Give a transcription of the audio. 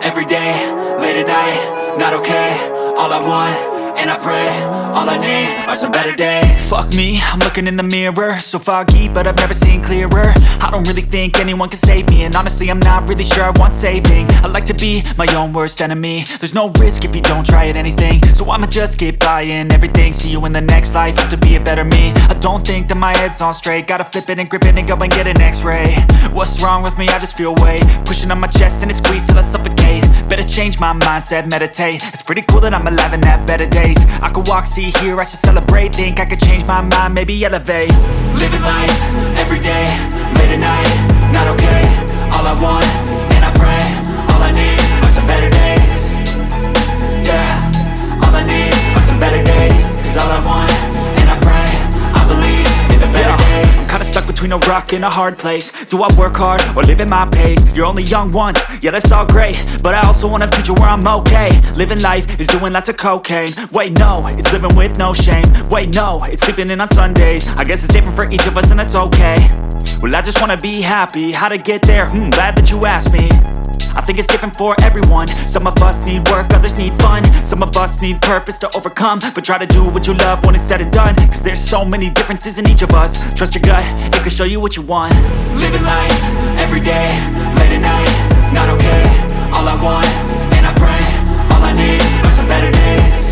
every day, late at night, not okay. All I want, and I pray, all I need are some better days. Fuck me, I'm looking in the mirror, so foggy, but I've never seen clearer. I don't really think anyone can save me, and honestly I'm not really sure I want saving. I like to be my own worst enemy. There's no risk if you don't try at anything, so I'ma just keep buying everything. See you in the next life, have to be a better me. I don't think that my head's on straight, gotta flip it and grip it and go and get an x-ray. What's wrong with me? I just feel weight pushing on my chest and it squeezes till I suffocate. Better change my mindset, meditate. It's pretty cool that I'm alive and have better days. I could walk, see, hear, I should celebrate. Think I could change my mind, maybe elevate. Living life, every day, late at night, not okay. All I want, and I pray, all I need are some better days. Yeah, all I need are some better days. Cause all I want, and I pray, I believe in the better days. I'm kinda stuck between a rock and a hard place. Do I work hard or live at my pace? You're only young once, yeah that's all great, but I also want a future where I'm okay. Living life is doing lots of cocaine. Wait no, it's living with no shame. Wait no, it's sleeping in on Sundays. I guess it's different for each of us and that's okay. Well I just wanna be happy, how to get there? Glad that you asked me. I think it's different for everyone. Some of us need work, others need fun. Some of us need purpose to overcome. But try to do what you love when it's said and done. Cause there's so many differences in each of us. Trust your gut, it can show you what you want. Living life, every day, late at night, not okay. All I want, and I pray, all I need are some better days.